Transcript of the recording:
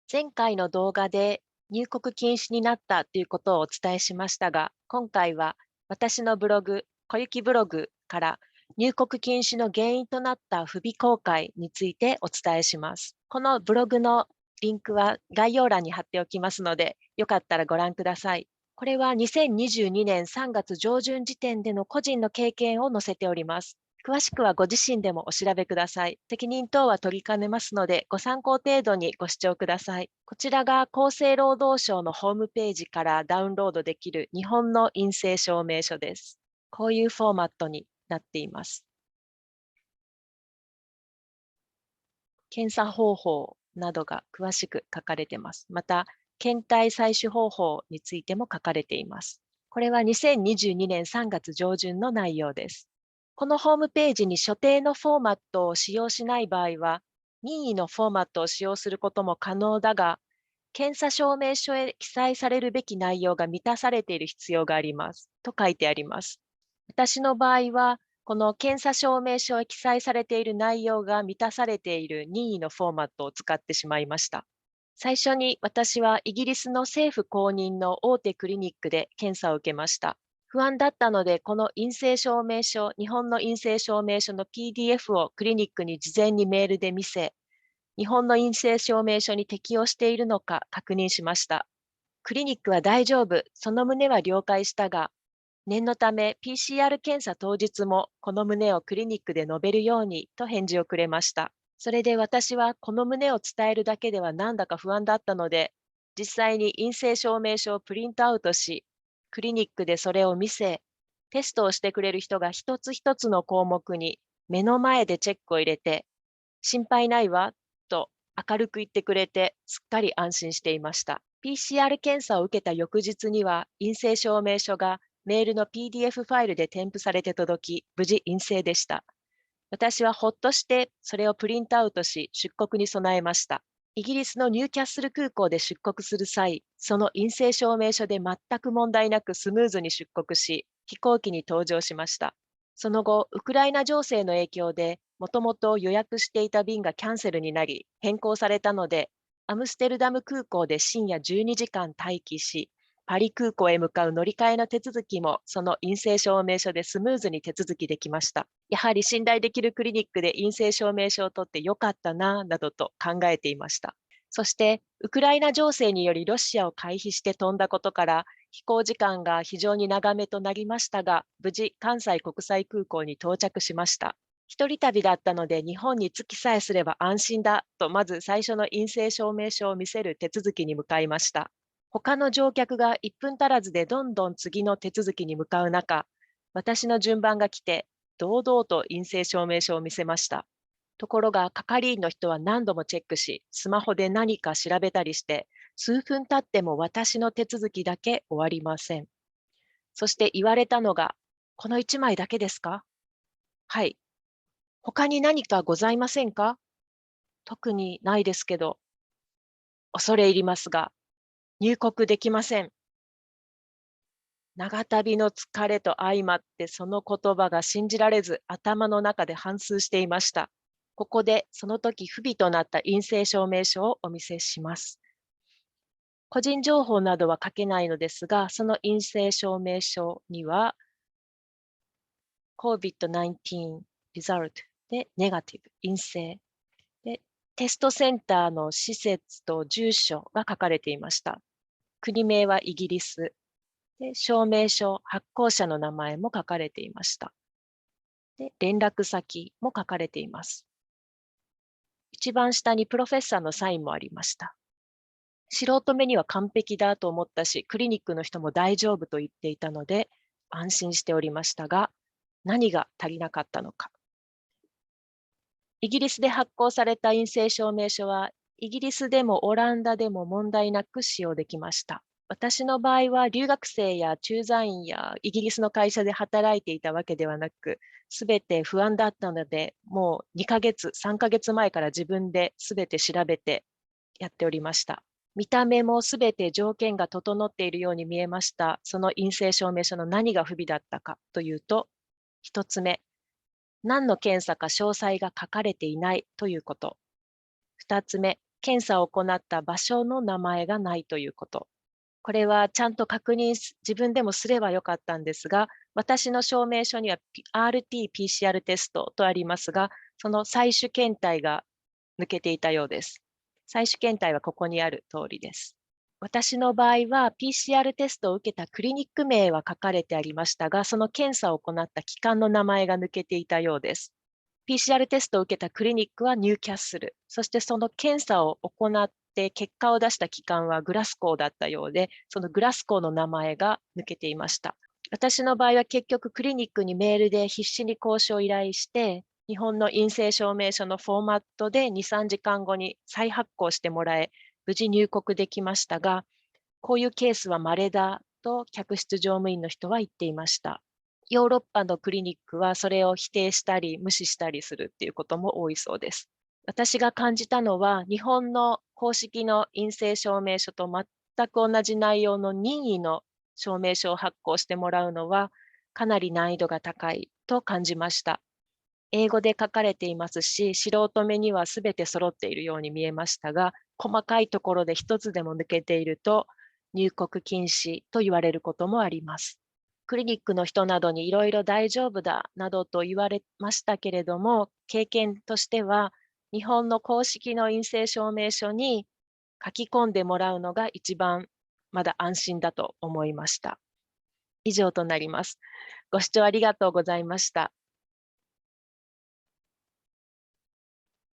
前回の動画で入国禁止になったということをお伝えしましたが、今回は私のブログ、小雪ブログから入国禁止の原因となった不備公開についてお伝えします。このブログのリンクは概要欄に貼っておきますので、よかったらご覧ください。これは2022年3月上旬時点での個人の経験を載せております。詳しくはご自身でもお調べください。責任等は取りかねますので、ご参考程度にご視聴ください。こちらが厚生労働省のホームページからダウンロードできる日本の陰性証明書です。こういうフォーマットになっています。検査方法などが詳しく書かれています。また、検体採取方法についても書かれています。これは2022年3月上旬の内容です。このホームページに所定のフォーマットを使用しない場合は、任意のフォーマットを使用することも可能だが、検査証明書へ記載されるべき内容が満たされている必要があります。と書いてあります。私の場合は、この検査証明書へ記載されている内容が満たされている任意のフォーマットを使ってしまいました。最初に私はイギリスの政府公認の大手クリニックで検査を受けました。不安だったので、この陰性証明書、日本の陰性証明書の PDF をクリニックに事前にメールで見せ、日本の陰性証明書に適用しているのか確認しました。クリニックは大丈夫、その旨は了解したが、念のため PCR 検査当日もこの旨をクリニックで述べるようにと返事をくれました。それで私はこの旨を伝えるだけではなんだか不安だったので、実際に陰性証明書をプリントアウトし、クリニックでそれを見せ、テストをしてくれる人が一つ一つの項目に目の前でチェックを入れて、心配ないわと明るく言ってくれて、すっかり安心していました。PCR 検査を受けた翌日には陰性証明書がメールの PDF ファイルで添付されて届き、無事陰性でした。私はほっとしてそれをプリントアウトし、出国に備えました。イギリスのニューキャッスル空港で出国する際、その陰性証明書で全く問題なくスムーズに出国し、飛行機に搭乗しました。その後、ウクライナ情勢の影響で、もともと予約していた便がキャンセルになり、変更されたので、アムステルダム空港で深夜12時間待機し、パリ空港へ向かう乗り換えの手続きも、その陰性証明書でスムーズに手続きできました。やはり信頼できるクリニックで陰性証明書を取ってよかったな、などと考えていました。そして、ウクライナ情勢によりロシアを回避して飛んだことから、飛行時間が非常に長めとなりましたが、無事、関西国際空港に到着しました。一人旅だったので日本に着きさえすれば安心だと、まず最初の陰性証明書を見せる手続きに向かいました。他の乗客が1分足らずでどんどん次の手続きに向かう中、私の順番が来て、堂々と陰性証明書を見せました。ところが、係員の人は何度もチェックし、スマホで何か調べたりして、数分経っても私の手続きだけ終わりません。そして言われたのが、この1枚だけですか？はい。他に何かございませんか？特にないですけど、恐れ入りますが、入国できません。長旅の疲れと相まってその言葉が信じられず頭の中で反芻していました。ここでその時不備となった陰性証明書をお見せします。個人情報などは書けないのですが、その陰性証明書には COVID-19 result でネガティブ、陰性で、テストセンターの施設と住所が書かれていました。国名はイギリスで、証明書、発行者の名前も書かれていました。で、連絡先も書かれています。一番下にプロフェッサーのサインもありました。素人目には完璧だと思ったし、クリニックの人も大丈夫と言っていたので、安心しておりましたが、何が足りなかったのか。イギリスで発行された陰性証明書は、イギリスでもオランダでも問題なく使用できました。私の場合は留学生や駐在員やイギリスの会社で働いていたわけではなく、すべて不安だったので、もう2ヶ月、3ヶ月前から自分ですべて調べてやっておりました。見た目もすべて条件が整っているように見えました。その陰性証明書の何が不備だったかというと、一つ目、何の検査か詳細が書かれていないということ。二つ目、検査を行った場所の名前がないということ。これはちゃんと自分でもすればよかったんですが、私の証明書には RT-PCR テストとありますが、その採取検体が抜けていたようです。採取検体はここにある通りです。私の場合は PCR テストを受けたクリニック名は書かれてありましたが、その検査を行った機関の名前が抜けていたようです。PCR テストを受けたクリニックはニューキャッスル、そしてその検査を行って結果を出した機関はグラスコーだったようで、そのグラスコーの名前が抜けていました。私の場合は結局クリニックにメールで必死に交渉を依頼して、日本の陰性証明書のフォーマットで2、3時間後に再発行してもらえ、無事入国できましたが、こういうケースは稀だと客室乗務員の人は言っていました。ヨーロッパのクリニックはそれを否定したり無視したりするっていうことも多いそうです。私が感じたのは、日本の公式の陰性証明書と全く同じ内容の任意の証明書を発行してもらうのは、かなり難易度が高いと感じました。英語で書かれていますし、素人目には全て揃っているように見えましたが、細かいところで一つでも抜けていると、入国禁止と言われることもあります。クリニックの人などにいろいろ大丈夫だなどと言われましたけれども、経験としては、日本の公式の陰性証明書に書き込んでもらうのが一番まだ安心だと思いました。以上となります。ご視聴ありがとうございました。